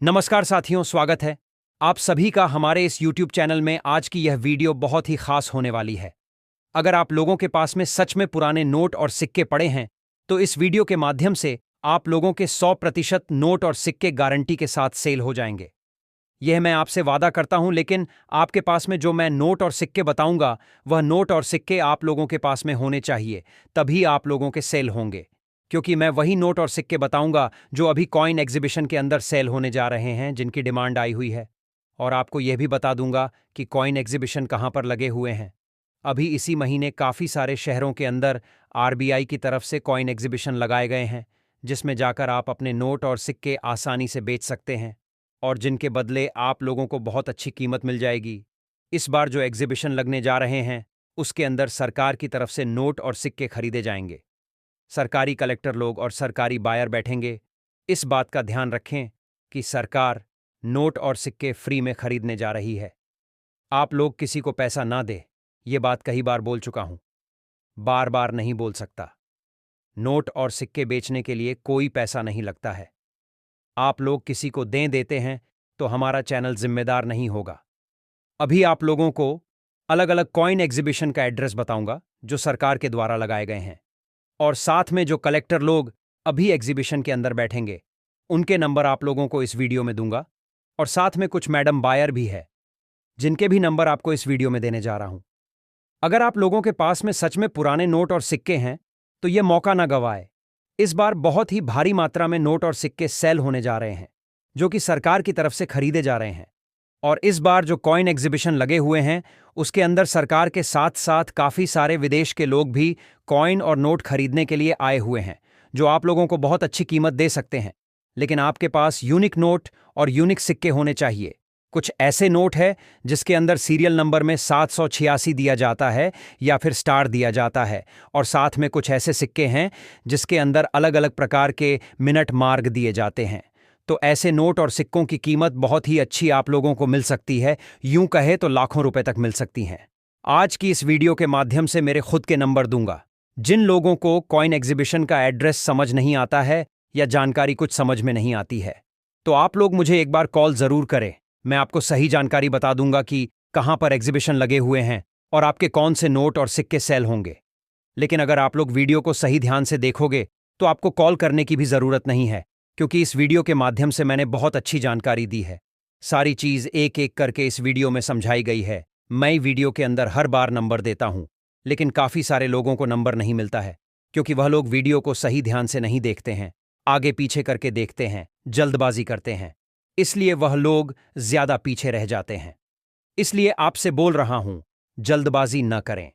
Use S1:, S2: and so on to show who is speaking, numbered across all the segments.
S1: नमस्कार साथियों, स्वागत है आप सभी का हमारे इस YouTube चैनल में। आज की यह वीडियो बहुत ही खास होने वाली है। अगर आप लोगों के पास में सच में पुराने नोट और सिक्के पड़े हैं तो इस वीडियो के माध्यम से आप लोगों के 100% नोट और सिक्के गारंटी के साथ सेल हो जाएंगे। यह मैं आपसे वादा करता हूं, लेकिन आपके पास में जो मैं नोट और सिक्के बताऊंगा वह नोट और सिक्के आप लोगों के पास में होने चाहिए, तभी आप लोगों के सेल होंगे। क्योंकि मैं वही नोट और सिक्के बताऊंगा जो अभी कॉइन एग्जीबिशन के अंदर सेल होने जा रहे हैं, जिनकी डिमांड आई हुई है। और आपको यह भी बता दूंगा कि कॉइन एग्जीबिशन कहां पर लगे हुए हैं। अभी इसी महीने काफ़ी सारे शहरों के अंदर आरबीआई की तरफ से कॉइन एग्जीबिशन लगाए गए हैं, जिसमें जाकर आप अपने नोट और सिक्के आसानी से बेच सकते हैं और जिनके बदले आप लोगों को बहुत अच्छी कीमत मिल जाएगी। इस बार जो एग्जीबिशन लगने जा रहे हैं उसके अंदर सरकार की तरफ से नोट और सिक्के खरीदे जाएंगे। सरकारी कलेक्टर लोग और सरकारी बायर बैठेंगे। इस बात का ध्यान रखें कि सरकार नोट और सिक्के फ्री में खरीदने जा रही है। आप लोग किसी को पैसा ना दे, ये बात कई बार बोल चुका हूं, बार बार नहीं बोल सकता। नोट और सिक्के बेचने के लिए कोई पैसा नहीं लगता है। आप लोग किसी को देते हैं तो हमारा चैनल जिम्मेदार नहीं होगा। अभी आप लोगों को अलग अलग कॉइन एग्जीबिशन का एड्रेस बताऊंगा जो सरकार के द्वारा लगाए गए हैं, और साथ में जो कलेक्टर लोग अभी एग्जीबिशन के अंदर बैठेंगे उनके नंबर आप लोगों को इस वीडियो में दूंगा। और साथ में कुछ मैडम बायर भी है जिनके भी नंबर आपको इस वीडियो में देने जा रहा हूं। अगर आप लोगों के पास में सच में पुराने नोट और सिक्के हैं तो यह मौका ना गवाए। इस बार बहुत ही भारी मात्रा में नोट और सिक्के सेल होने जा रहे हैं जो कि सरकार की तरफ से खरीदे जा रहे हैं। और इस बार जो कॉइन एग्जीबिशन लगे हुए हैं उसके अंदर सरकार के साथ साथ काफ़ी सारे विदेश के लोग भी कॉइन और नोट खरीदने के लिए आए हुए हैं, जो आप लोगों को बहुत अच्छी कीमत दे सकते हैं। लेकिन आपके पास यूनिक नोट और यूनिक सिक्के होने चाहिए। कुछ ऐसे नोट है जिसके अंदर सीरियल नंबर में 786 दिया जाता है या फिर स्टार दिया जाता है, और साथ में कुछ ऐसे सिक्के हैं जिसके अंदर अलग अलग प्रकार के मिनट मार्क दिए जाते हैं। तो ऐसे नोट और सिक्कों की कीमत बहुत ही अच्छी आप लोगों को मिल सकती है, यूं कहे तो लाखों रुपए तक मिल सकती हैं। आज की इस वीडियो के माध्यम से मेरे खुद के नंबर दूंगा। जिन लोगों को कॉइन एग्जीबिशन का एड्रेस समझ नहीं आता है या जानकारी कुछ समझ में नहीं आती है तो आप लोग मुझे एक बार कॉल जरूर करें। मैं आपको सही जानकारी बता दूंगा कि कहां पर एग्जीबिशन लगे हुए हैं और आपके कौन से नोट और सिक्के सेल होंगे। लेकिन अगर आप लोग वीडियो को सही ध्यान से देखोगे तो आपको कॉल करने की भी जरूरत नहीं है, क्योंकि इस वीडियो के माध्यम से मैंने बहुत अच्छी जानकारी दी है। सारी चीज एक एक करके इस वीडियो में समझाई गई है। मैं वीडियो के अंदर हर बार नंबर देता हूं, लेकिन काफी सारे लोगों को नंबर नहीं मिलता है क्योंकि वह लोग वीडियो को सही ध्यान से नहीं देखते हैं, आगे पीछे करके देखते हैं, जल्दबाजी करते हैं, इसलिए वह लोग ज्यादा पीछे रह जाते हैं। इसलिए आपसे बोल रहा हूं, जल्दबाजी न करें,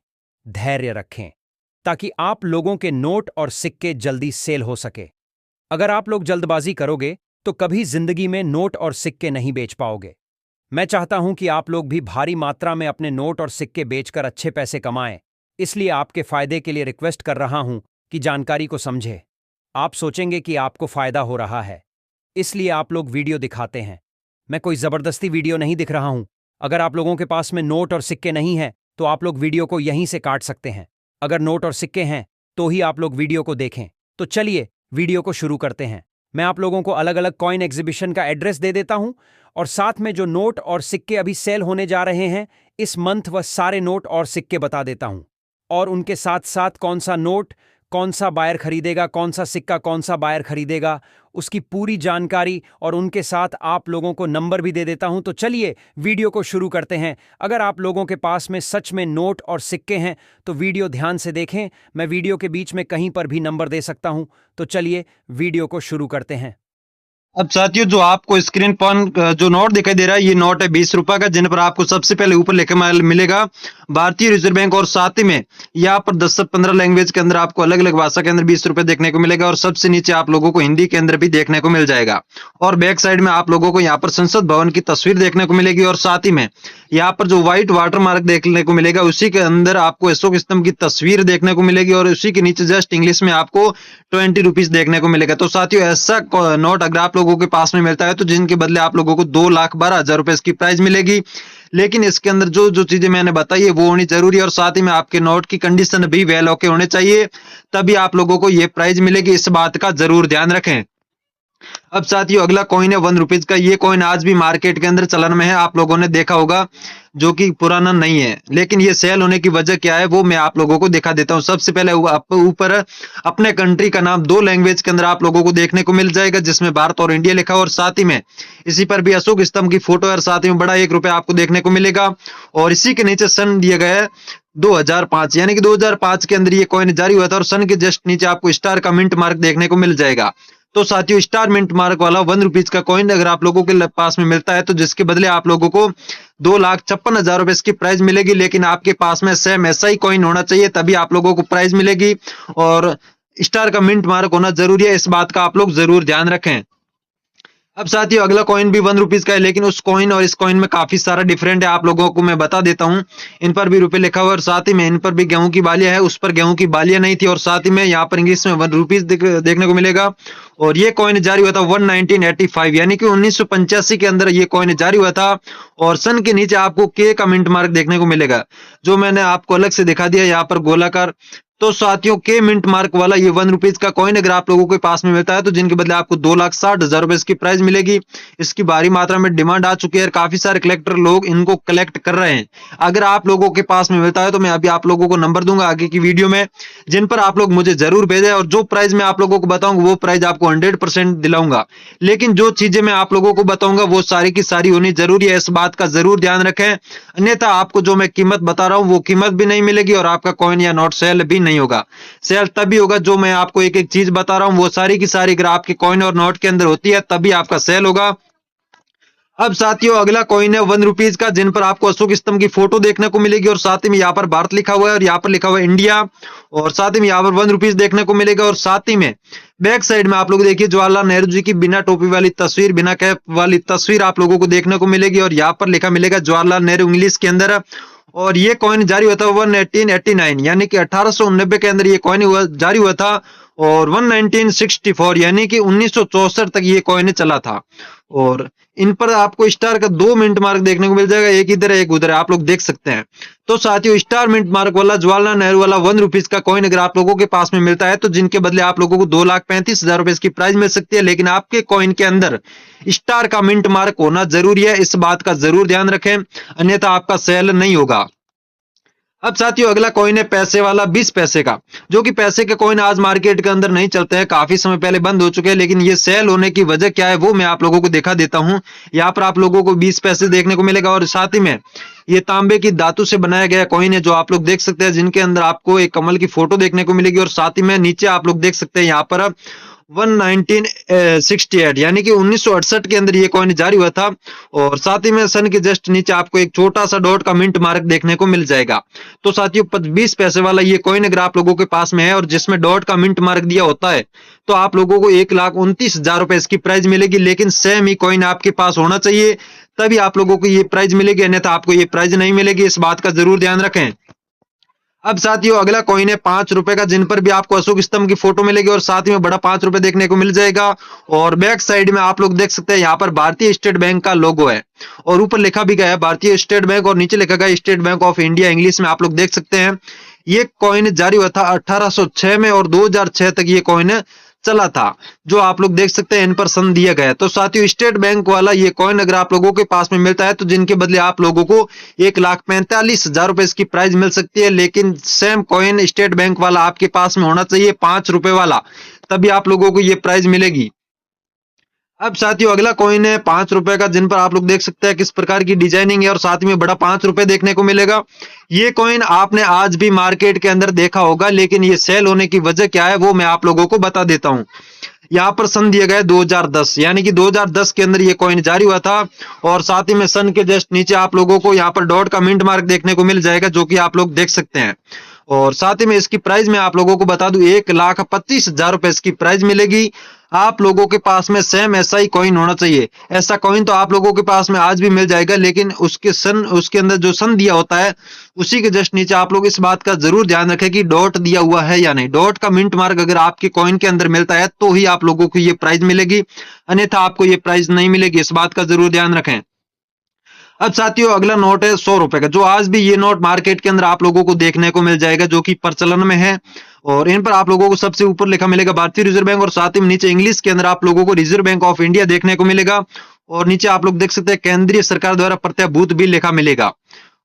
S1: धैर्य रखें, ताकि आप लोगों के नोट और सिक्के जल्दी सेल हो सके। अगर आप लोग जल्दबाजी करोगे तो कभी जिंदगी में नोट और सिक्के नहीं बेच पाओगे। मैं चाहता हूं कि आप लोग भी भारी मात्रा में अपने नोट और सिक्के बेचकर अच्छे पैसे कमाएं। इसलिए आपके फायदे के लिए रिक्वेस्ट कर रहा हूं कि जानकारी को समझें। आप सोचेंगे कि आपको फायदा हो रहा है, इसलिए आप लोग वीडियो दिखाते हैं। मैं कोई जबरदस्ती वीडियो नहीं दिख रहा हूं। अगर आप लोगों के पास में नोट और सिक्के नहीं हैं तो आप लोग वीडियो को यहीं से काट सकते हैं। अगर नोट और सिक्के हैं तो ही आप लोग वीडियो को देखें। तो चलिए वीडियो को शुरू करते हैं। मैं आप लोगों को अलग अलग कॉइन एग्जीबिशन का एड्रेस दे देता हूं, और साथ में जो नोट और सिक्के अभी सेल होने जा रहे हैं इस मंथ वह सारे नोट और सिक्के बता देता हूं, और उनके साथ साथ कौन सा नोट कौन सा बायर खरीदेगा, कौन सा सिक्का कौन सा बायर खरीदेगा, उसकी पूरी जानकारी, और उनके साथ आप लोगों को नंबर भी दे देता हूं। तो चलिए वीडियो को शुरू करते हैं। अगर आप लोगों के पास में सच में नोट और सिक्के हैं तो वीडियो ध्यान से देखें। मैं वीडियो के बीच में कहीं पर भी नंबर दे सकता हूं। तो चलिए वीडियो को शुरू करते हैं।
S2: अब साथियों, जो आपको स्क्रीन पर जो नोट दिखाई दे रहा है, ये नोट है 20 रुपए का, जिन पर आपको सबसे पहले ऊपर लिखे मिलेगा भारतीय रिजर्व बैंक, और साथ ही में यहाँ पर 10 से 15 लैंग्वेज के अंदर आपको अलग अलग भाषा के अंदर 20 रुपए देखने को मिलेगा, और सबसे नीचे आप लोगों को हिंदी के अंदर भी देखने को मिल जाएगा। और बैक साइड में आप लोगों को यहाँ पर संसद भवन की तस्वीर देखने को मिलेगी, और साथ ही में यहाँ पर जो व्हाइट वाटर मार्क देखने को मिलेगा उसी के अंदर आपको अशोक स्तंभ की तस्वीर देखने को मिलेगी, और उसी के नीचे जस्ट इंग्लिश में आपको 20 रुपीज देखने को मिलेगा। तो साथियों, ऐसा नोट अगर आप लोगों के पास में मिलता है तो जिनके बदले आप लोगों को 2,12,000 रुपए इसकी प्राइस मिलेगी। लेकिन इसके अंदर जो जो चीजें मैंने बताई है वो होनी जरूरी है, और साथ ही में आपके नोट की कंडीशन भी वेल ओके होने चाहिए, तभी आप लोगों को ये प्राइस मिलेगी। इस बात का जरूर ध्यान रखें। अब साथियों अगला कॉइन है 1 रुपीज का। ये कॉइन आज भी मार्केट के अंदर चलन में है, आप लोगों ने देखा होगा, जो कि पुराना नहीं है। लेकिन ये सेल होने की वजह क्या है वो मैं आप लोगों को दिखा देता हूँ। सबसे पहले ऊपर अपने कंट्री का नाम 2 लैंग्वेज के अंदर आप लोगों को देखने को मिल जाएगा, जिसमें भारत और इंडिया लिखा है, और साथ ही में इसी पर भी अशोक स्तंभ की फोटो है, और साथ ही में बड़ा 1 रुपया आपको देखने को मिलेगा। और इसी के नीचे सन दिया गया है 2005, यानी कि 2005 के अंदर ये कॉइन जारी हुआ था, और सन के जस्ट नीचे आपको स्टार का मिंट मार्क देखने को मिल जाएगा। तो साथियों स्टार मिंट मार्क वाला 1 रुपीज का कॉइन अगर आप लोगों के पास में मिलता है, तो जिसके बदले आप लोगों को 2,56,000 रुपए इसकी प्राइस मिलेगी। लेकिन आपके पास में सेम ऐसा ही कॉइन होना चाहिए, तभी आप लोगों को प्राइस मिलेगी, और स्टार का मिंट मार्क होना जरूरी है, इस बात का आप लोग जरूर ध्यान रखें। अब साथियों अगला कॉइन भी 1 रुपीज का है, लेकिन उस कॉइन और इस कॉइन में काफी सारा डिफरेंट है, आप लोगों को मैं बता देता हूं। इन पर भी रुपए लिखा हुआ है, और साथ ही में इन पर भी गेहूं की बालियां है, उस पर गेहूं की बालियां नहीं थी, और साथ ही में यहाँ पर इंग्लिश में 1 रुपीज देखने को मिलेगा। और ये कॉइन जारी हुआ था 1985, यानी कि 1985 के अंदर ये कॉइन जारी हुआ था। और सन के नीचे आपको के का मिंट मार्क देखने को मिलेगा, जो मैंने आपको अलग से दिखा दिया यहाँ पर गोलाकार। तो साथियों के मिंट मार्क वाला ये 1 रुपीज का कॉइन अगर आप लोगों के पास में मिलता है, तो जिनके बदले आपको 2,60,000 रुपए इसकी प्राइस मिलेगी। इसकी भारी मात्रा में डिमांड आ चुकी है, और काफी सारे कलेक्टर लोग इनको कलेक्ट कर रहे हैं। अगर आप लोगों के पास में मिलता है, तो मैं अभी आप लोगों को नंबर दूंगा आगे की वीडियो में, जिन पर आप लोग मुझे जरूर भेजें, और जो प्राइस मैं आप लोगों को बताऊंगा वो प्राइस आपको 100% दिलाऊंगा। लेकिन जो चीजें मैं आप लोगों को बताऊंगा वो सारी की सारी होनी जरूरी है, इस बात का जरूर ध्यान रखें। अन्यथा आपको जो मैं कीमत बता रहा हूं वो कीमत भी नहीं मिलेगी, और आपका कॉइन या नोट सेल भी नहीं होगा। सेल तभी होगा जो मैं आपको एक एक चीज बता रहा हूं वो सारी की सारी अगर आपके कॉइन और नोट के अंदर होती है, तभी आपका सेल होगा। अब साथियों अगला कॉइन है 1 रुपीज का, जिन पर आपको अशोक स्तंभ की फोटो देखने को मिलेगी, और साथ ही में यहाँ पर भारत लिखा हुआ है, और यहाँ पर लिखा हुआ है इंडिया, और साथ ही में यहाँ पर 1 रुपीज देखने को मिलेगा। और साथ ही में बैक साइड में आप लोग देखिए जवाहरलाल नेहरू जी की बिना टोपी वाली तस्वीर, बिना कैप वाली तस्वीर आप लोगों को देखने को मिलेगी, और यहाँ पर लिखा मिलेगा जवाहरलाल नेहरू इंग्लिश के अंदर। और ये कॉइन जारी हुआ था 1889, यानी कि 1889 के अंदर ये कॉइन जारी हुआ था, और 1964 यानी कि 1964 तक ये कॉइन चला था। और इन पर आपको स्टार का 2 मिंट मार्क देखने को मिल जाएगा, एक इधर है एक उधर है, आप लोग देख सकते हैं। तो साथियों स्टार मिंट मार्क वाला जवाहरलाल नेहरू वाला 1 रुपीज का कॉइन अगर आप लोगों के पास में मिलता है, तो जिनके बदले आप लोगों को 2,35,000 रुपए इसकी प्राइस मिल सकती है। लेकिन आपके कॉइन के अंदर स्टार का मिंट मार्क होना जरूरी है, इस बात का जरूर ध्यान रखें, अन्यथा आपका सेल नहीं होगा। अब साथियों अगला कॉइन है पैसे वाला 20 पैसे का, जो कि पैसे के कॉइन आज मार्केट के अंदर नहीं चलते हैं, काफी समय पहले बंद हो चुके हैं। लेकिन ये सेल होने की वजह क्या है वो मैं आप लोगों को दिखा देता हूं। यहाँ पर आप लोगों को 20 पैसे देखने को मिलेगा, और साथ ही में ये तांबे की धातु से बनाया गया कॉइन है, जो आप लोग देख सकते हैं, जिनके अंदर आपको एक कमल की फोटो देखने को मिलेगी। और साथ ही में नीचे आप लोग देख सकते हैं यहाँ पर 1968 यानी कि 1968 के अंदर ये कॉइन जारी हुआ था, और साथ ही में सन के जस्ट नीचे आपको एक छोटा सा डॉट का मिंट मार्क देखने को मिल जाएगा। तो साथियों 20 पैसे वाला ये कॉइन अगर आप लोगों के पास में है, और जिसमें डॉट का मिंट मार्क दिया होता है, तो आप लोगों को 1,29,000 रुपए इसकी प्राइस मिलेगी। लेकिन सेम ही कॉइन आपके पास होना चाहिए, तभी आप लोगों को ये प्राइस मिलेगी, अन्यथा आपको ये प्राइस नहीं मिलेगी, इस बात का जरूर ध्यान रखें। अब साथियों अगला कॉइन है 5 रुपए का, जिन पर भी आपको अशोक स्तंभ की फोटो मिलेगी, और साथ ही में बड़ा 5 रुपए देखने को मिल जाएगा। और बैक साइड में आप लोग देख सकते हैं यहाँ पर भारतीय स्टेट बैंक का लोगो है, और ऊपर लिखा भी गया है भारतीय स्टेट बैंक, और नीचे लिखा गया state bank of India English में, आप लोग देख सकते हैं। ये कॉइन जारी हुआ था 1806 में, और 2006 तक ये कॉइन चला था, जो आप लोग देख सकते हैं, इन पर सन दिया गया है। तो साथियों स्टेट बैंक वाला ये कॉइन अगर आप लोगों के पास में मिलता है, तो जिनके बदले आप लोगों को 1,45,000 रुपए इसकी प्राइस मिल सकती है। लेकिन सेम कॉइन स्टेट बैंक वाला आपके पास में होना चाहिए, 5 रुपए वाला, तभी आप लोगों को ये प्राइस मिलेगी। अब साथियों अगला कॉइन है 5 रुपए का, जिन पर आप लोग देख सकते हैं किस प्रकार की डिजाइनिंग है, और साथ में बड़ा 5 रुपए देखने को मिलेगा। ये कॉइन आपने आज भी मार्केट के अंदर देखा होगा, लेकिन ये सेल होने की वजह क्या है वो मैं आप लोगों को बता देता हूं। यहाँ पर सन दिया गया है 2010, यानी कि 2010 के अंदर ये कॉइन जारी हुआ था, और साथ ही में सन के जस्ट नीचे आप लोगों को यहाँ पर डॉट का मिंट मार्क देखने को मिल जाएगा, जो कि आप लोग देख सकते हैं। और साथ ही में इसकी प्राइस मैं आप लोगों को बता दूं 1,25,000 रुपए इसकी प्राइस मिलेगी। आप लोगों के पास में सेम ऐसा ही कॉइन होना चाहिए। ऐसा कॉइन तो आप लोगों के पास में आज भी मिल जाएगा, लेकिन उसके अंदर जो सन दिया होता है, उसी के जस्ट नीचे आप लोग इस बात का जरूर ध्यान रखें कि डॉट दिया हुआ है या नहीं। डॉट का मिंट मार्क अगर आपके कॉइन के अंदर मिलता है, तो ही आप लोगों को ये प्राइस मिलेगी, अन्यथा आपको ये प्राइस नहीं मिलेगी, इस बात का जरूर ध्यान रखें। अब साथियों अगला नोट है 100 रुपए का, जो आज भी ये नोट मार्केट के अंदर आप लोगों को देखने को मिल जाएगा, जो कि प्रचलन में है। और इन पर आप लोगों को सबसे ऊपर लिखा मिलेगा भारतीय रिजर्व बैंक, और साथ ही नीचे इंग्लिश के अंदर आप लोगों को रिजर्व बैंक ऑफ इंडिया देखने को मिलेगा। और नीचे आप लोग देख सकते हैं केंद्रीय सरकार द्वारा प्रत्याभूत भी लिखा मिलेगा।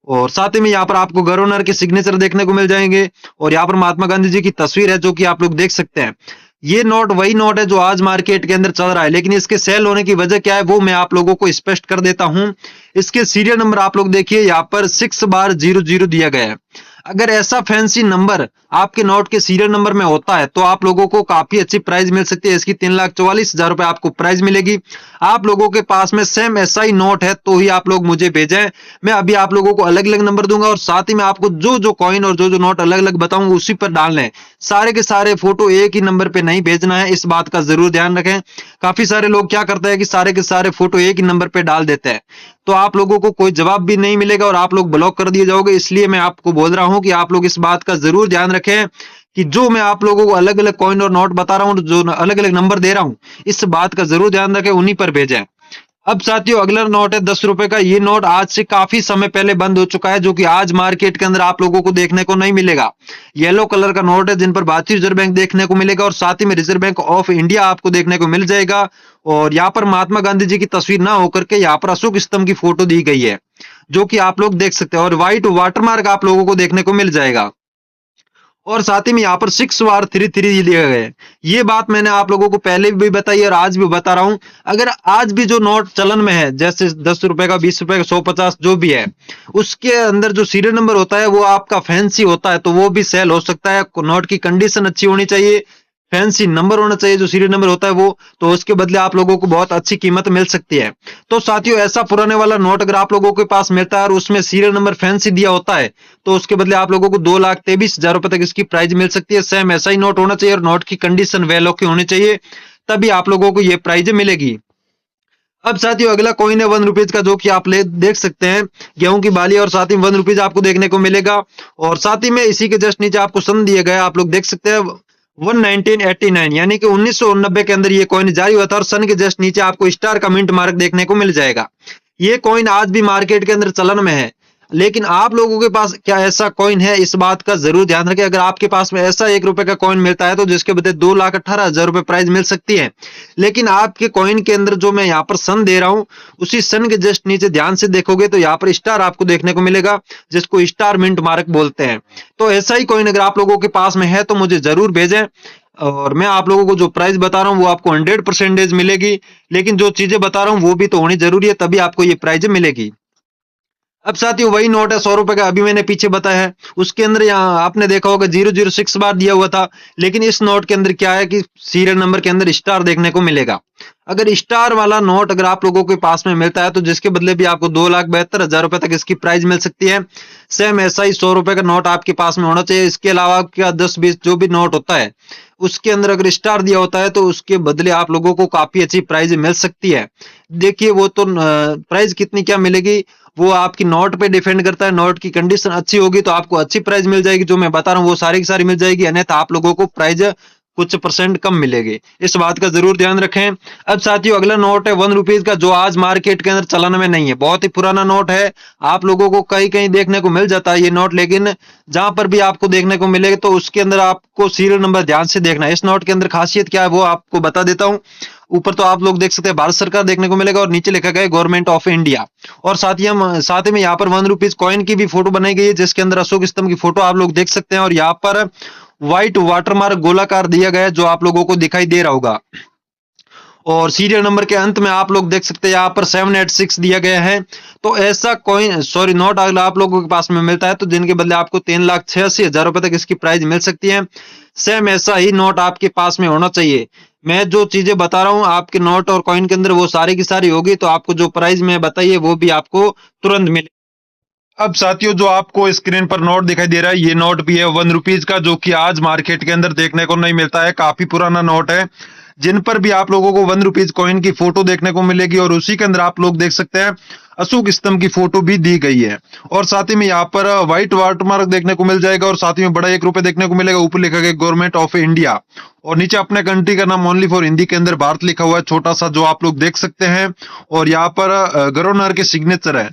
S2: और साथ ही में यहाँ पर आपको गवर्नर के सिग्नेचर देखने को मिल जाएंगे। और यहाँ पर महात्मा गांधी जी की तस्वीर है, जो कि आप लोग देख सकते हैं। ये नोट वही नोट है जो आज मार्केट के अंदर चल रहा है, लेकिन इसके सेल होने की वजह क्या है वो मैं आप लोगों को स्पष्ट कर देता हूं। इसके सीरियल नंबर आप लोग देखिए, यहाँ पर 6/00 दिया गया है। अगर ऐसा फैंसी नंबर आपके नोट के सीरियल नंबर में होता है तो आप लोगों को काफी अच्छी प्राइस मिल सकती है। इसकी 3,44,000 रुपए आपको प्राइस मिलेगी। आप लोगों के पास में सेम ऐसा ही नोट है तो ही आप लोग मुझे भेजें। मैं अभी आप लोगों को अलग अलग नंबर दूंगा, और साथ ही में आपको जो जो कॉइन और जो जो नोट अलग अलग बताऊंगा उसी पर डालना है। सारे के सारे फोटो एक ही नंबर पे नहीं भेजना है, इस बात का जरूर ध्यान रखें। काफी सारे लोग क्या करते हैं कि सारे के सारे फोटो एक ही नंबर पे डाल देते हैं, तो आप लोगों को कोई जवाब भी नहीं मिलेगा और आप लोग ब्लॉक कर दिए जाओगे। इसलिए मैं आपको बोल रहा हूं कि आप लोग इस बात का जरूर ध्यान रखें कि जो मैं आप लोगों को अलग अलग कॉइन और नोट बता रहा हूं, जो अलग अलग नंबर दे रहा हूं, इस बात का जरूर ध्यान रखें, उन्हीं पर भेजें। अब साथियों अगला नोट है 10 रुपए का। ये नोट आज से काफी समय पहले बंद हो चुका है, जो कि आज मार्केट के अंदर आप लोगों को देखने को नहीं मिलेगा। येलो कलर का नोट है, जिन पर भारतीय रिजर्व बैंक देखने को मिलेगा, और साथ ही में रिजर्व बैंक ऑफ इंडिया आपको देखने को मिल जाएगा। और यहाँ पर महात्मा गांधी जी की तस्वीर ना होकर के यहाँ पर अशोक स्तंभ की फोटो दी गई है, जो कि आप लोग देख सकते हैं। और व्हाइट वाटरमार्क आप लोगों को देखने को मिल जाएगा। और साथ ही में यहाँ पर 6/33 दिया गया है। ये बात मैंने आप लोगों को पहले भी बताई और आज भी बता रहा हूं। अगर आज भी जो नोट चलन में है, जैसे 10 रुपए का, 20 रुपए का, 150 जो भी है, उसके अंदर जो सीरियल नंबर होता है वो आपका फैंसी होता है, तो वो भी सेल हो सकता है। नोट की कंडीशन अच्छी होनी चाहिए, फैंसी नंबर होना चाहिए, जो सीरियल नंबर होता है वो, तो उसके बदले आप लोगों को बहुत अच्छी कीमत मिल सकती है। तो साथियों ऐसा पुराने वाला नोट अगर आप लोगों के पास मिलता है और उसमें सीरियल नंबर फैंसी दिया होता है, तो उसके बदले आप लोगों को 2,23,000 रुपए तक इसकी प्राइस मिल सकती है। सेम ऐसा ही नोट होना चाहिए और नोट की कंडीशन वेल की होनी चाहिए, तभी आप लोगों को ये प्राइज मिलेगी। अब साथियों अगला कॉइन है 1 रुपीज का, जो कि आप ले देख सकते हैं, गेहूं की बाली, और साथ ही 1 रुपीज आपको देखने को मिलेगा। और साथ ही में इसी के जस्ट नीचे आपको सन दिया गया, आप लोग देख सकते हैं 1989, यानी कि 1989 के अंदर ये कॉइन जारी हुआ था। और सन के जस्ट नीचे आपको स्टार का मिंट मार्क देखने को मिल जाएगा। ये कॉइन आज भी मार्केट के अंदर चलन में है, लेकिन आप लोगों के पास क्या ऐसा कॉइन है, इस बात का जरूर ध्यान रखें। अगर आपके पास में ऐसा 1 रुपए का कॉइन मिलता है तो जिसके बदले 2,18,000 रुपए प्राइस मिल सकती है। लेकिन आपके कॉइन के अंदर जो मैं यहाँ पर सन दे रहा हूं, उसी सन के जस्ट नीचे ध्यान से देखोगे तो यहाँ पर स्टार आपको देखने को मिलेगा, जिसको स्टार मिंट मार्क बोलते हैं। तो ऐसा ही कॉइन अगर आप लोगों के पास में है तो मुझे जरूर भेजें, और मैं आप लोगों को जो प्राइस बता रहा हूँ वो आपको 100% मिलेगी। लेकिन जो चीजें बता रहा हूँ वो भी तो होनी जरूरी है, तभी आपको ये प्राइज मिलेगी। अब साथियों वही नोट है 100 रुपए का, अभी मैंने पीछे बताया है। उसके अंदर यहाँ आपने देखा होगा 006 बार दिया हुआ था, लेकिन इस नोट के अंदर क्या है कि सीरियल नंबर के अंदर स्टार देखने को मिलेगा। अगर स्टार वाला नोट अगर आप लोगों के पास में मिलता है तो जिसके बदले भी आपको 2,72,000 रुपए तक इसकी प्राइस मिल सकती है। सेम ऐसा ही 100 रुपए का नोट आपके पास में होना चाहिए। इसके अलावा क्या 10-20 जो भी नोट होता है उसके अंदर अगर स्टार दिया होता है तो उसके बदले आप लोगों को काफी अच्छी प्राइस मिल सकती है। देखिए वो तो प्राइस कितनी क्या मिलेगी वो आपकी नोट पे डिपेंड करता है। नोट की कंडीशन अच्छी होगी तो आपको अच्छी प्राइस मिल जाएगी, जो मैं बता रहा हूँ वो सारी की सारी मिल जाएगी, अन्यथा आप लोगों को प्राइस कुछ परसेंट कम मिलेगी। इस बात का जरूर ध्यान रखें। अब साथियों अगला नोट है 1 रुपीज का, जो आज मार्केट के अंदर चलन में नहीं है, बहुत ही पुराना नोट है। आप लोगों को कहीं कहीं देखने को मिल जाता है ये नोट, लेकिन जहां पर भी आपको देखने को मिलेगा तो उसके अंदर आपको सीरियल नंबर ध्यान से देखना है। इस नोट के अंदर खासियत क्या है वो आपको बता देता हूँ। ऊपर तो आप लोग देख सकते हैं भारत सरकार देखने को मिलेगा, और नीचे लिखा गया है गवर्नमेंट ऑफ इंडिया। और साथ ही में यहाँ पर 1 रुपीज कॉइन की भी फोटो बनाई गई है, जिसके अंदर अशोक स्तंभ की फोटो आप लोग देख सकते हैं। और यहाँ पर व्हाइट वाटरमार्क गोलाकार दिया गया है, जो आप लोगों को दिखाई दे रहा होगा। और सीरियल नंबर के अंत में आप लोग देख सकते हैं यहाँ पर 786 दिया गया है। तो ऐसा कॉइन नोट अगर आप लोगों के पास में मिलता है तो जिनके बदले आपको 3,86,000 रुपए तक इसकी प्राइस मिल सकती है। सेम ऐसा ही नोट आपके पास में होना चाहिए। मैं जो चीजें बता रहा हूँ आपके नोट और कॉइन के अंदर वो सारी की सारी होगी, तो आपको जो प्राइस में बताइए वो भी आपको तुरंत मिले। अब साथियों जो आपको स्क्रीन पर नोट दिखाई दे रहा है, ये नोट भी है 1 रुपीज का, जो कि आज मार्केट के अंदर देखने को नहीं मिलता है। काफी पुराना नोट है, जिन पर भी आप लोगों को 1 रुपीज कॉइन की फोटो देखने को मिलेगी। और उसी के अंदर आप लोग देख सकते हैं अशोक स्तंभ की फोटो भी दी गई है। और साथ ही में यहाँ पर व्हाइट वाटरमार्क देखने को मिल जाएगा, और साथ ही में बड़ा 1 रुपए देखने को मिलेगा। ऊपर लिखा गया गवर्नमेंट ऑफ इंडिया, और नीचे अपने कंट्री का नाम ओनली फॉर हिंदी के अंदर भारत लिखा हुआ है छोटा सा, जो आप लोग देख सकते हैं। और यहाँ पर गवर्नर के सिग्नेचर है।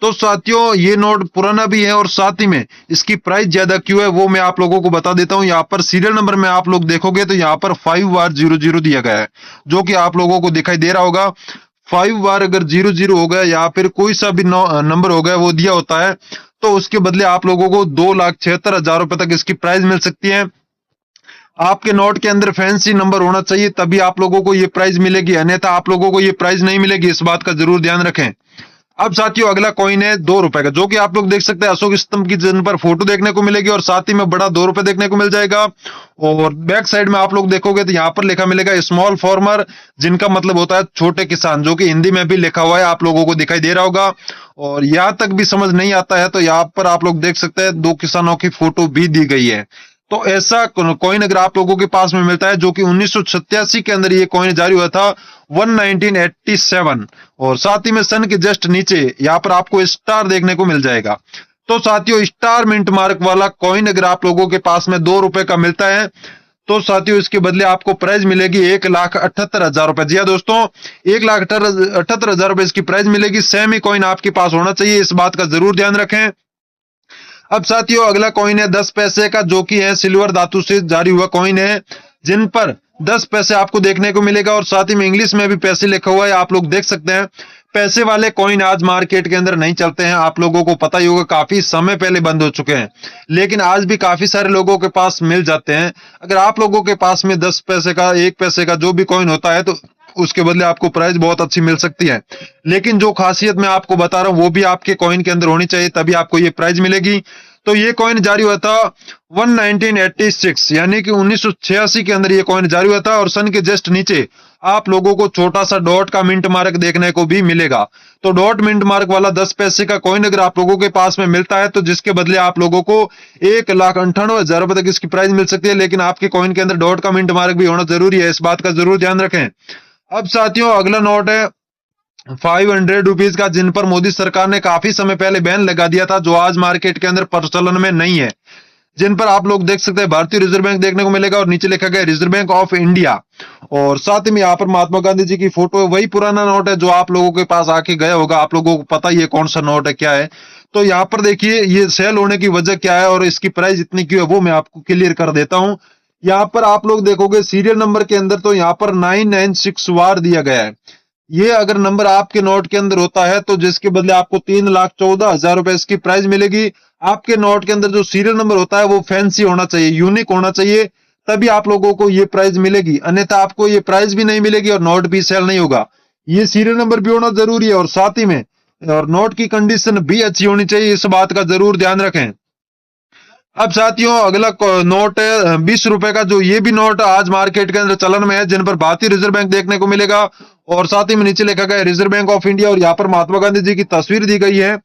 S2: तो साथियों ये नोट पुराना भी है और साथ ही में इसकी प्राइस ज्यादा क्यों है वो मैं आप लोगों को बता देता हूं। यहाँ पर सीरियल नंबर में आप लोग देखोगे तो यहाँ पर 5 बार 00 दिया गया है, जो कि आप लोगों को दिखाई दे रहा होगा। 5 बार अगर 00 हो गया या फिर कोई सा भी नंबर हो गया वो दिया होता है, तो उसके बदले आप लोगों को 2,76,000 रुपए तक इसकी प्राइस मिल सकती है। आपके नोट के अंदर फैंसी नंबर होना चाहिए, तभी आप लोगों को ये प्राइस मिलेगी, अन्यथा आप लोगों को ये प्राइस नहीं मिलेगी। इस बात का जरूर ध्यान रखें। अब साथियों अगला कॉइन है 2 रुपए का, जो कि आप लोग देख सकते हैं अशोक स्तंभ की जिन पर फोटो देखने को मिलेगी और साथ ही में बड़ा 2 रुपए देखने को मिल जाएगा। और बैक साइड में आप लोग देखोगे तो यहाँ पर लिखा मिलेगा स्मॉल फार्मर, जिनका मतलब होता है छोटे किसान, जो कि हिंदी में भी लिखा हुआ है, आप लोगों को दिखाई दे रहा होगा। और यहाँ तक भी समझ नहीं आता है तो यहाँ पर आप लोग देख सकते हैं 2 किसानों की फोटो भी दी गई है। तो ऐसा कॉइन अगर आप लोगों के पास में मिलता है, जो कि 1987 के अंदर ये कॉइन जारी हुआ था 1987, और साथ ही में सन के जस्ट नीचे यहाँ पर आपको स्टार देखने को मिल जाएगा। तो साथियों स्टार मिंट मार्क वाला कॉइन अगर आप लोगों के पास में 2 रुपए का मिलता है, तो साथियों इसके बदले आपको प्राइस मिलेगी 1,78,000 रुपए। जी हाँ दोस्तों, 1,78,000 रुपए इसकी प्राइस मिलेगी। सेम ही कॉइन आपके पास होना चाहिए, इस बात का जरूर ध्यान रखें। अब साथियों अगला कॉइन है 10 पैसे का, जो कि है सिल्वर धातु से जारी हुआ कॉइन है, जिन पर 10 पैसे आपको देखने को मिलेगा और साथ ही में इंग्लिश में भी पैसे लिखा हुआ है, आप लोग देख सकते हैं। पैसे वाले कॉइन आज मार्केट के अंदर नहीं चलते हैं, आप लोगों को पता ही होगा, काफी समय पहले बंद हो चुके हैं, लेकिन आज भी काफी सारे लोगों के पास मिल जाते हैं। अगर आप लोगों के पास में 10 पैसे का 1 पैसे का जो भी कॉइन होता है, तो उसके बदले आपको प्राइस बहुत अच्छी मिल सकती है। लेकिन जो खासियत मैं आपको बता रहा हूं वो भी आपके कॉइन के अंदर होनी चाहिए, तभी आपको ये प्राइस मिलेगी। तो ये कॉइन जारी हुआ था 1986 यानी कि 1986 के अंदर ये कॉइन जारी हुआ था, और सन के जस्ट नीचे आप लोगों को छोटा सा डॉट का मिंट मार्क देखने को भी मिलेगा। तो डॉट मिंट मार्क वाला 10 पैसे का कॉइन अगर आप लोगों के पास में मिलता है, तो जिसके बदले आप लोगों को 1,98,000 रुपए तक इसकी प्राइस मिल सकती है। लेकिन आपके कॉइन के अंदर डॉट का मिंट मार्क भी होना जरूरी है, इस बात का जरूर ध्यान रखें। अब साथियों अगला नोट है 500 रुपीज का, जिन पर मोदी सरकार ने काफी समय पहले बैन लगा दिया था, जो आज मार्केट के अंदर प्रचलन में नहीं है, जिन पर आप लोग देख सकते हैं भारतीय रिजर्व बैंक देखने को मिलेगा और नीचे लिखा गया रिजर्व बैंक ऑफ इंडिया, और साथ ही में यहाँ पर महात्मा गांधी जी की फोटो है। वही पुराना नोट है जो आप लोगों के पास आके गया होगा, आप लोगों को पता ही है कौन सा नोट है क्या है। तो यहाँ पर देखिए ये सेल होने की वजह क्या है और इसकी प्राइस इतनी क्यों है वो मैं आपको क्लियर कर देता हूँ। यहाँ पर आप लोग देखोगे सीरियल नंबर के अंदर तो यहाँ पर 996 वार दिया गया है। ये अगर नंबर आपके नोट के अंदर होता है, तो जिसके बदले आपको 3,14,000 रुपए इसकी प्राइस मिलेगी। आपके नोट के अंदर जो सीरियल नंबर होता है वो फैंसी होना चाहिए, यूनिक होना चाहिए, तभी आप लोगों को ये प्राइस मिलेगी, अन्यथा आपको ये प्राइस भी नहीं मिलेगी और नोट भी सेल नहीं होगा। ये सीरियल नंबर भी होना जरूरी है और साथ ही में और नोट की कंडीशन भी अच्छी होनी चाहिए, इस बात का जरूर ध्यान रखें। अब साथियों अगला नोट है 20 रुपए का, जो ये भी नोट आज मार्केट के अंदर चलन में है, जिन पर भारतीय रिजर्व बैंक देखने को मिलेगा और साथ ही में नीचे लिखा गया रिजर्व बैंक ऑफ इंडिया, और यहाँ पर महात्मा गांधी जी की तस्वीर दी गई है।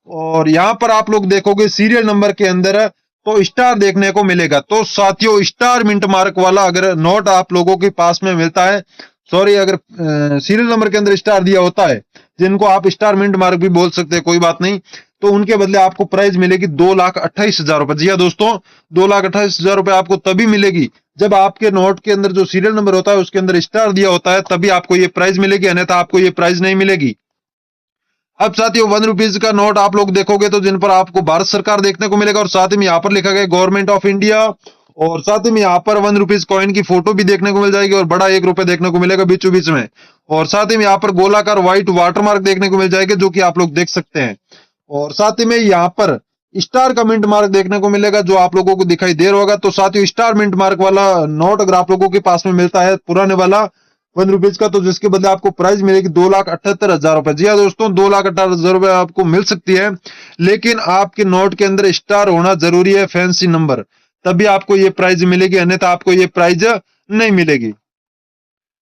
S2: और यहाँ पर आप लोग देखोगे सीरियल नंबर के अंदर तो स्टार देखने को मिलेगा। तो साथियों स्टार मिंट मार्क वाला अगर नोट आप लोगों के पास में मिलता है, सॉरी अगर सीरियल नंबर के अंदर स्टार दिया होता है, जिनको आप स्टार मिंट मार्क भी बोल सकते हैं, कोई बात नहीं, तो उनके बदले आपको प्राइस मिलेगी 2,28,000 रुपए। जी हाँ दोस्तों, 2,28,000 रुपए आपको तभी मिलेगी जब आपके नोट के अंदर जो सीरियल नंबर होता है उसके अंदर स्टार दिया होता है, तभी आपको ये प्राइस मिलेगी, अन्यथा आपको ये प्राइस नहीं मिलेगी। अब साथियों 1 रुपीज का नोट आप लोग देखोगे तो जिन पर आपको भारत सरकार देखने को मिलेगा और साथ ही में यहाँ पर लिखा गया गवर्नमेंट ऑफ इंडिया, और साथ ही में यहाँ पर 1 रुपीज कॉइन की फोटो भी देखने को मिल जाएगी और बड़ा 1 रुपए देखने को मिलेगा बीचों बीच में, और साथ ही में यहाँ पर गोलाकार व्हाइट वाटरमार्क देखने को मिल जाएगा, जो कि आप लोग देख सकते हैं। और साथ ही में यहाँ पर स्टार का मिंट मार्क देखने को मिलेगा, जो आप लोगों को दिखाई दे रहा होगा। तो साथियों स्टार मिंट मार्क वाला नोट अगर आप लोगों के पास में मिलता है पुराने वाला 1 रुपीज का, तो जिसके बदले आपको प्राइस मिलेगी 2,78,000 रुपए। जी हाँ दोस्तों, 2,78,000 रुपए आपको मिल सकती है, लेकिन आपके नोट के अंदर स्टार होना जरूरी है, फैंसी नंबर, तभी आपको ये प्राइस मिलेगी, अन्यथा आपको ये प्राइस नहीं मिलेगी।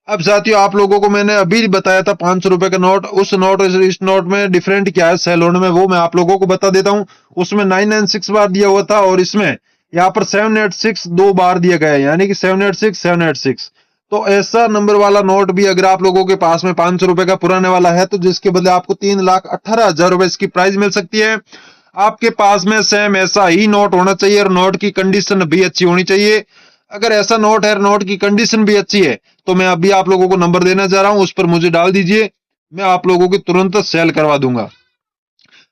S2: अब साथियों आप लोगों को मैंने अभी बताया था 500 रुपए का नोट, उस नोट इस नोट में डिफरेंट क्या है सेल होने में वो मैं आप लोगों को बता देता हूं। उसमें 996 बार दिया हुआ था और इसमें यहाँ पर 786 2 बार दिया गया है, यानी कि 786 786। तो ऐसा नंबर वाला नोट भी अगर आप लोगों के पास में 500 रुपए का पुराने वाला है, तो जिसके बदले आपको 3,18,000 रुपए इसकी प्राइस मिल सकती है। आपके पास में सेम ऐसा ही नोट होना चाहिए और नोट की कंडीशन भी अच्छी होनी चाहिए। अगर ऐसा नोट है, नोट की कंडीशन भी अच्छी है, तो मैं अभी आप लोगों को नंबर देना चाह रहा हूं, उस पर मुझे डाल दीजिए, मैं आप लोगों की तुरंत सेल करवा दूंगा।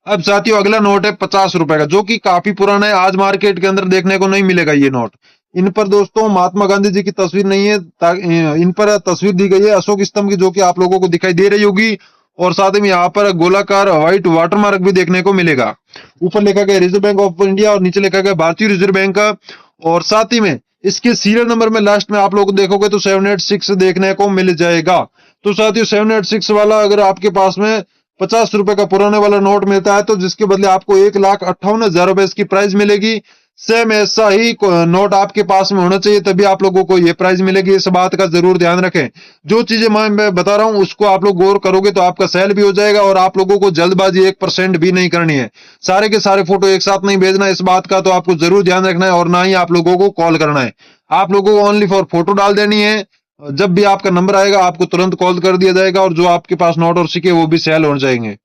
S2: अब साथियों अगला नोट है 50 रुपए का, जो कि काफी पुराना है, आज मार्केट के अंदर देखने को नहीं मिलेगा ये नोट। इन पर दोस्तों महात्मा गांधी जी की तस्वीर नहीं है, इन पर तस्वीर दी गई है अशोक स्तंभ की, जो कि आप लोगों को दिखाई दे रही होगी। और साथ में यहाँ पर गोलाकार व्हाइट वाटरमार्क भी देखने को मिलेगा। ऊपर लिखा गया रिजर्व बैंक ऑफ इंडिया और नीचे लिखा गया भारतीय रिजर्व बैंक का। और साथ ही में इसके सीरियल नंबर में लास्ट में आप लोग देखोगे तो 786 देखने को मिल जाएगा। तो साथियों 786 वाला अगर आपके पास में 50 रुपए का पुराने वाला नोट मिलता है, तो जिसके बदले आपको 1,58,000 रुपए इसकी प्राइस मिलेगी। सेम ऐसा ही नोट आपके पास में होना चाहिए, तभी आप लोगों को ये प्राइस मिलेगी। इस बात का जरूर ध्यान रखें। जो चीजें मैं बता रहा हूं उसको आप लोग गौर करोगे तो आपका सेल भी हो जाएगा, और आप लोगों को जल्दबाजी 1% भी नहीं करनी है। सारे के सारे फोटो एक साथ नहीं भेजना, इस बात का तो आपको जरूर ध्यान रखना है। और ना ही आप लोगों को कॉल करना है, आप लोगों को ओनली फॉर फोटो डाल देनी है। जब भी आपका नंबर आएगा आपको तुरंत कॉल कर दिया जाएगा, और जो आपके पास नोट और सिक्के वो भी सेल हो जाएंगे।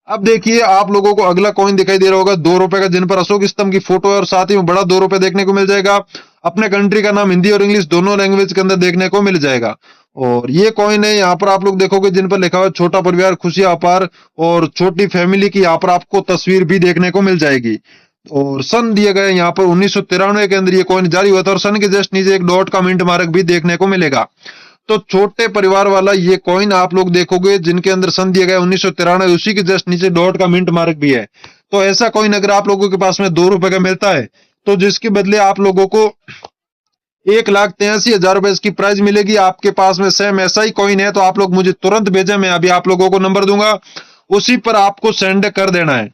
S2: अब देखिए आप लोगों को अगला कॉइन दिखाई दे रहा होगा 2 रुपए का, जिन पर अशोक स्तंभ की फोटो है और साथ ही में बड़ा 2 रुपए देखने को मिल जाएगा। अपने कंट्री का नाम हिंदी और इंग्लिश दोनों लैंग्वेज के अंदर देखने को मिल जाएगा। और ये कॉइन है, यहाँ पर आप लोग देखोगे जिन पर लिखा हुआ है छोटा परिवार खुशियां अपार, और छोटी फैमिली की यहाँ पर आपको तस्वीर भी देखने को मिल जाएगी। और सन दिया गया यहाँ पर 1993 के अंदर ये कॉइन जारी हुआ था, और सन के जस्ट नीचे एक डॉट का मिंट मार्क भी देखने को मिलेगा। तो छोटे परिवार वाला ये कॉइन आप लोग देखोगे जिनके अंदर सन दिया गया 1993, उसी के जस्ट नीचे डॉट का मिंट मार्क भी है। तो ऐसा कॉइन अगर आप लोगों के पास में 2 रुपए का मिलता है, तो जिसके बदले आप लोगों को 1,83,000 रुपए इसकी प्राइस मिलेगी। आपके पास में सेम ऐसा ही कॉइन है तो आप लोग मुझे तुरंत भेजें, मैं अभी आप लोगों को नंबर दूंगा, उसी पर आपको सेंड कर देना है।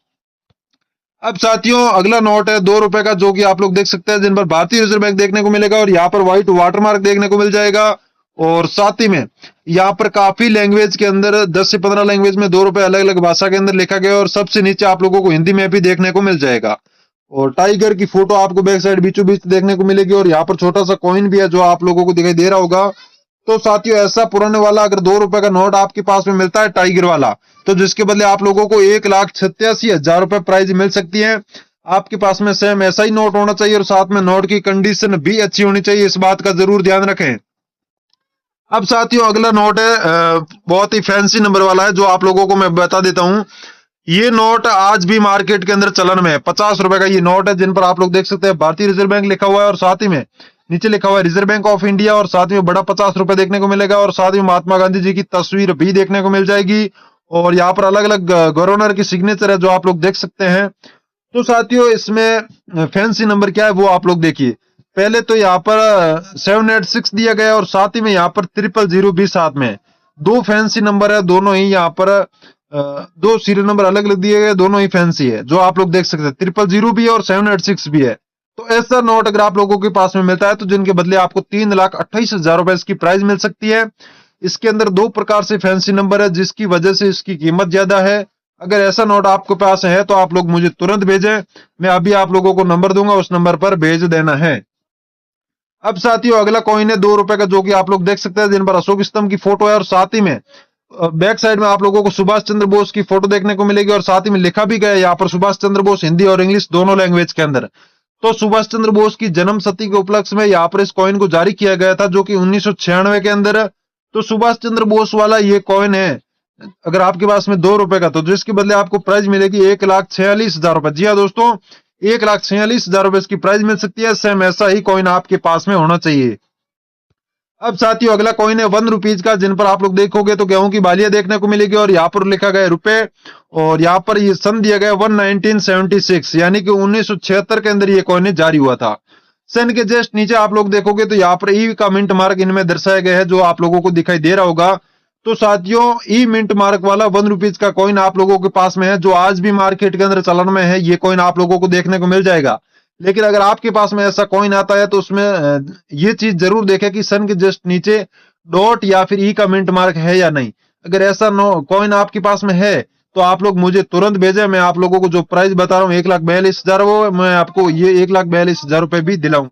S2: अब साथियों अगला नोट है 2 रुपए का, जो कि आप लोग देख सकते हैं, जिन पर भारतीय रिजर्व बैंक देखने को मिलेगा, और यहाँ पर व्हाइट वाटरमार्क देखने को मिल जाएगा। और साथ ही में यहाँ पर काफी लैंग्वेज के अंदर 10 से 15 लैंग्वेज में 2 रुपए अलग अलग भाषा के अंदर लिखा गया, और सबसे नीचे आप लोगों को हिंदी में भी देखने को मिल जाएगा। और टाइगर की फोटो आपको बैक साइड बीचों बीच देखने को मिलेगी, और यहाँ पर छोटा सा कॉइन भी है जो आप लोगों को दिखाई दे रहा होगा। तो साथियों ऐसा पुराने वाला अगर 2 रुपए का नोट आपके पास में मिलता है टाइगर वाला, तो जिसके बदले आप लोगों को 1,87,000 रुपए प्राइस मिल सकती है। आपके पास में सेम ऐसा ही नोट होना चाहिए, और साथ में नोट की कंडीशन भी अच्छी होनी चाहिए, इस बात का जरूर ध्यान रखें। अब साथियों अगला नोट है बहुत ही फैंसी नंबर वाला है, जो आप लोगों को मैं बता देता हूं। ये नोट आज भी मार्केट के अंदर चलन में है। 50 रुपए का ये नोट है, जिन पर आप लोग देख सकते हैं भारतीय रिजर्व बैंक लिखा हुआ है, और साथ ही में नीचे लिखा हुआ है रिजर्व बैंक ऑफ इंडिया, और साथ में बड़ा 50 रुपए देखने को मिलेगा, और साथ में महात्मा गांधी जी की तस्वीर भी देखने को मिल जाएगी। और यहाँ पर अलग अलग गवर्नर की सिग्नेचर है जो आप लोग देख सकते हैं। तो साथियों इसमें फैंसी नंबर क्या है वो आप लोग देखिए। पहले तो यहाँ पर 786 दिया गया, और साथ ही में यहाँ पर 000 भी साथ में। दो फैंसी नंबर है, दोनों ही यहाँ पर दो सीरियल नंबर अलग अलग दिए गए, दोनों ही फैंसी है, जो आप लोग देख सकते हैं। 000 भी है और 786 भी है। तो ऐसा नोट अगर आप लोगों के पास में मिलता है, तो जिनके बदले आपको 3,28,000 रुपए इसकी प्राइस मिल सकती है। इसके अंदर 2 प्रकार से फैंसी नंबर है, जिसकी वजह से इसकी कीमत ज्यादा है। अगर ऐसा नोट आपके पास है तो आप लोग मुझे तुरंत भेजें, मैं अभी आप लोगों को नंबर दूंगा, उस नंबर पर भेज देना है। अब साथियों अगला कॉइन है 2 रुपए का, जो कि आप लोग देख सकते हैं, जिन पर अशोक स्तंभ की फोटो है, और साथ ही में बैक साइड में आप लोगों को सुभाष चंद्र बोस की फोटो देखने को मिलेगी, और साथ ही में लिखा भी गया है यहाँ पर सुभाष चंद्र बोस हिंदी और इंग्लिश दोनों लैंग्वेज के अंदर। तो सुभाष चंद्र बोस की जन्म शती के उपलक्ष्य में यहाँ पर इस कॉइन को जारी किया गया था, जो कि 1996 के अंदर है। तो सुभाष चंद्र बोस वाला ये कॉइन है अगर आपके पास में 2 रुपए का, तो जिसके बदले आपको प्राइस मिलेगी 1,46,000 रुपए। जी हाँ दोस्तों, 1,46,000 रुपए इसकी प्राइस मिल सकती है। सेम ऐसा ही कॉइन आपके पास में होना चाहिए। अब साथियों अगला कॉइन है 1 रुपीज का, जिन पर आप लोग देखोगे तो गेहूं की बालियां देखने को मिलेगी, और यहाँ पर लिखा गया रुपए, और यहाँ पर ये सन दिया गया 1976, यानी कि 1976 के अंदर ये कॉइन जारी हुआ था। सन के जस्ट नीचे आप लोग देखोगे तो यहाँ पर ई का मिंट मार्क इनमें दर्शाया गया है, जो आप लोगों को दिखाई दे रहा होगा। तो साथियों ई मिंट मार्क वाला 1 रुपीज का कॉइन आप लोगों के पास में है, जो आज भी मार्केट के अंदर चलन में है। ये कॉइन आप लोगों को देखने को मिल जाएगा। लेकिन अगर आपके पास में ऐसा कॉइन आता है तो उसमें ये चीज जरूर देखें कि सन के जस्ट नीचे डॉट या फिर ई का मिंट मार्क है या नहीं। अगर ऐसा कॉइन आपके पास में है तो आप लोग मुझे तुरंत भेजें, मैं आप लोगों को जो प्राइस बता रहा हूँ 1,42,000, वो मैं आपको ये 1,42,000 रुपए भी दिलाऊंगा।